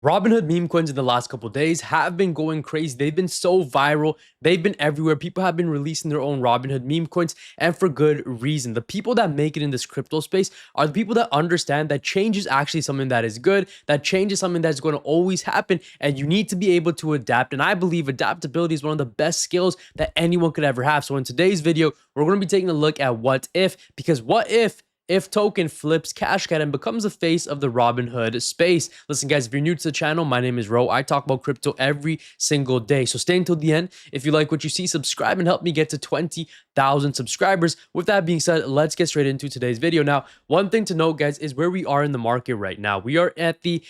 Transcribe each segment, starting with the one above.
Robinhood meme coins in the last couple days have been going crazy. They've been so viral. They've been everywhere. People have been releasing their own Robinhood meme coins, and for good reason. The people that make it in this crypto space are the people that understand that change is actually something that is good, that change is something that's going to always happen, and you need to be able to adapt. And I believe adaptability is one of the best skills that anyone could ever have. So in today's video, we're going to be taking a look at what if, because what if token flips Cashcat and becomes the face of the Robinhood space. Listen, guys, if you're new to the channel, my name is Ro. I talk about crypto every single day. So stay until the end. If you like what you see, subscribe and help me get to 20,000 subscribers. With that being said, let's get straight into today's video. Now, one thing to note, guys, is where we are in the market right now. We are at the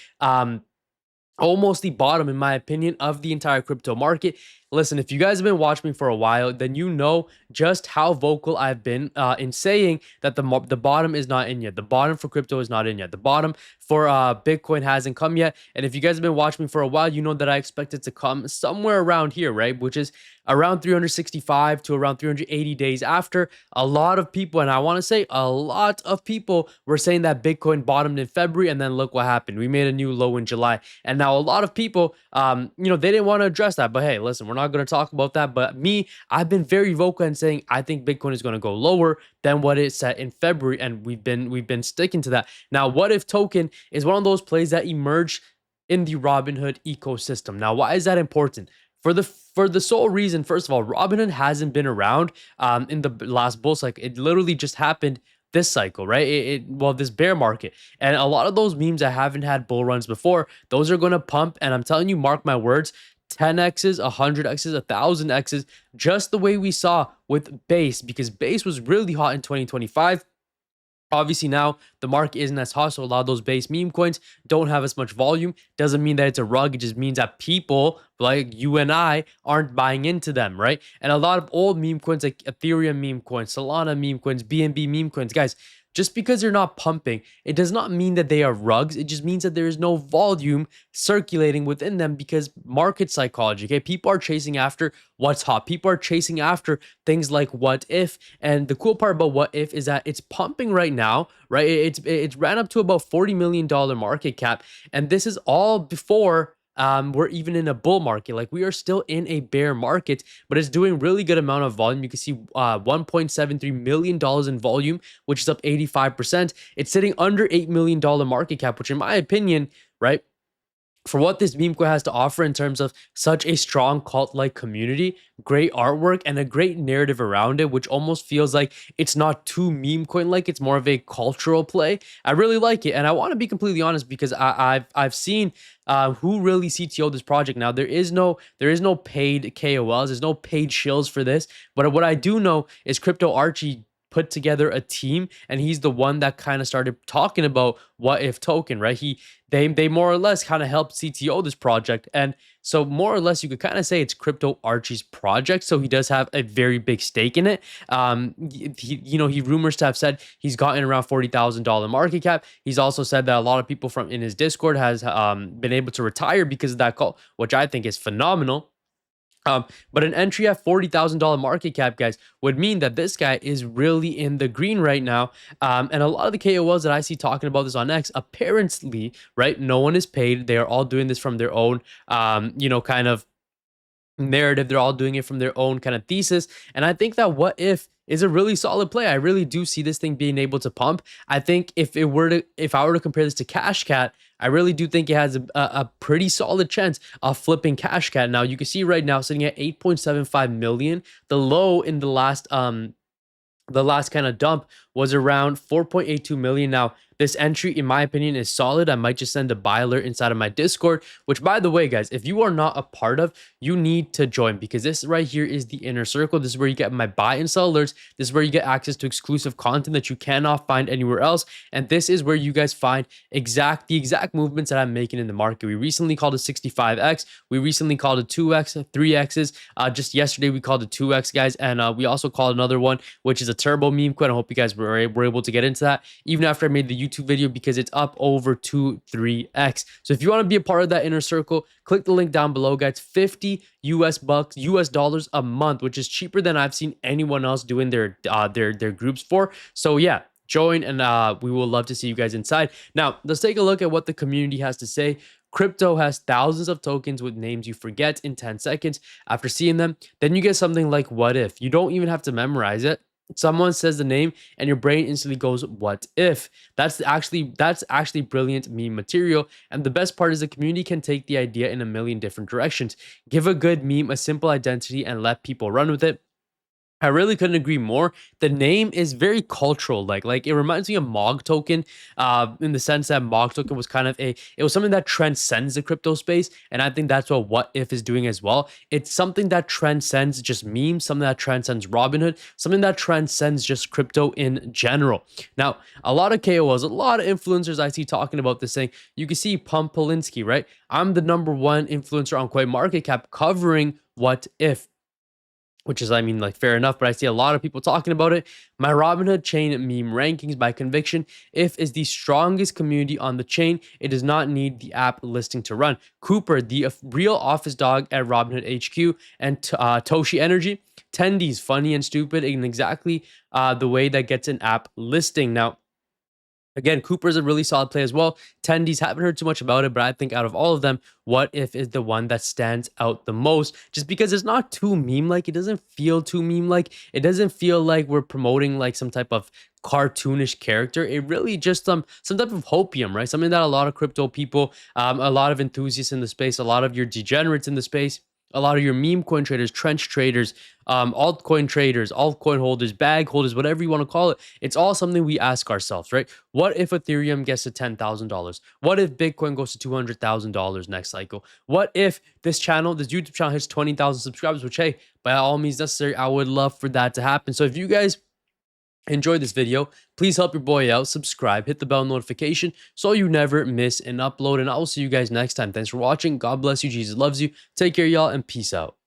almost the bottom, in my opinion, of the entire crypto market. Listen, if you guys have been watching me for a while, then you know just how vocal I've been in saying that the bottom is not in yet. The bottom for crypto is not in yet. The bottom for Bitcoin hasn't come yet. And if you guys have been watching me for a while, you know that I expect it to come somewhere around here, right? Which is around 365 to around 380 days after. A lot of people, and I want to say a lot of people, were saying that Bitcoin bottomed in February, and then look what happened. We made a new low in July. And now a lot of people, they didn't want to address that. But hey, listen, we're not going to talk about that. But me, I've been very vocal in saying I think Bitcoin is going to go lower than what it set in February, and we've been sticking to that. Now, what if token is one of those plays that emerged in the Robinhood ecosystem. Now, why is that important? For the sole reason, first of all, Robinhood hasn't been around in the last bull cycle. It literally just happened this cycle, right? This bear market. And a lot of those memes that haven't had bull runs before, those are going to pump. And I'm telling you, mark my words, 10x's, 100x's, 1000x's, just the way we saw with base, because base was really hot in 2025. Obviously, now the market isn't as hot, so a lot of those base meme coins don't have as much volume. Doesn't mean that it's a rug. It just means that people like you and I aren't buying into them, right? And a lot of old meme coins like Ethereum meme coins, Solana meme coins, BNB meme coins, guys, just because they're not pumping, it does not mean that they are rugs. It just means that there is no volume circulating within them because market psychology, okay? People are chasing after what's hot. People are chasing after things like what if. And the cool part about what if is that it's pumping right now, right? It's ran up to about $40 million market cap. And this is all before we're even in a bull market. Like, we are still in a bear market, but it's doing really good amount of volume. You can see $1.73 million in volume, which is up 85%. It's sitting under $8 million market cap, which in my opinion, right, for what this meme coin has to offer in terms of such a strong cult-like community, great artwork, and a great narrative around it, which almost feels like it's not too meme coin-like, it's more of a cultural play. I really like it, and I want to be completely honest because I've seen who really CTO'd this project. Now, there is no paid KOLs, there's no paid shills for this, but what I do know is Crypto Archie put together a team, and he's the one that kind of started talking about what if token, right? They more or less kind of helped CTO this project, and so more or less you could kind of say it's Crypto Archie's project. So he does have a very big stake in it. He rumors to have said he's gotten around $40,000 market cap. He's also said that a lot of people from in his Discord has been able to retire because of that call, which I think is phenomenal. But an entry at $40,000 market cap, guys, would mean that this guy is really in the green right now. And a lot of the KOLs that I see talking about this on X, apparently, right, no one is paid. They are all doing this from their own, kind of narrative. They're all doing it from their own kind of thesis. And I think that what if is a really solid play. I really do see this thing being able to pump. I think if I were to compare this to Cashcat, I really do think it has a pretty solid chance of flipping Cashcat. Now, you can see right now sitting at 8.75 million. The low in the last kind of dump was around 4.82 million. Now, this entry, in my opinion, is solid. I might just send a buy alert inside of my Discord, which, by the way, guys, if you are not a part of, you need to join, because this right here is the inner circle. This is where you get my buy and sell alerts. This is where you get access to exclusive content that you cannot find anywhere else. And this is where you guys find the exact movements that I'm making in the market. We recently called it 65x. We recently called it 2x, 3x's. Just yesterday, we called it 2x, guys. And we also called another one, which is a turbo meme coin. I hope you guys were able to get into that, even after I made the YouTube video, because it's up over 2-3x. So if you want to be a part of that inner circle, click the link down below, guys. 50 US dollars a month, which is cheaper than I've seen anyone else doing their groups for. So yeah, join, and we will love to see you guys inside. Now, let's take a look at what the community has to say. Crypto has thousands of tokens with names you forget in 10 seconds after seeing them. Then you get something like what if. You don't even have to memorize it. Someone says the name and your brain instantly goes, what if? That's actually brilliant meme material. And the best part is the community can take the idea in a million different directions. Give a good meme a simple identity and let people run with it. I really couldn't agree more. The name is very cultural, like it reminds me of Mog token, in the sense that Mog token was kind of it was something that transcends the crypto space, and I think that's what If is doing as well. It's something that transcends just memes, something that transcends Robinhood, something that transcends just crypto in general. Now, a lot of KOLs, a lot of influencers I see talking about this saying, you can see Pump Polinsky, right? I'm the #1 influencer on CoinMarketCap covering what if, which is, I mean, like, fair enough, but I see a lot of people talking about it. My Robinhood chain meme rankings by conviction. If is the strongest community on the chain, it does not need the app listing to run. Cooper, the real office dog at Robinhood HQ, and Toshi Energy. Tendies, funny and stupid in exactly the way that gets an app listing. Now, again, Cooper's a really solid play as well. Tendies, haven't heard too much about it, but I think out of all of them, What If is the one that stands out the most, just because it's not too meme-like. It doesn't feel too meme-like. It doesn't feel like we're promoting like some type of cartoonish character. It really just some type of hopium, right? Something that a lot of crypto people, a lot of enthusiasts in the space, a lot of your degenerates in the space, a lot of your meme coin traders, trench traders, altcoin traders, altcoin holders, bag holders, whatever you want to call it. It's all something we ask ourselves, right? What if Ethereum gets to $10,000? What if Bitcoin goes to $200,000 next cycle? What if this channel, this YouTube channel hits 20,000 subscribers, which, hey, by all means necessary, I would love for that to happen. So if you guys enjoyed this video, please help your boy out, subscribe, hit the bell notification so you never miss an upload, and I will see you guys next time. Thanks for watching. God bless you. Jesus loves you. Take care, y'all, and peace out.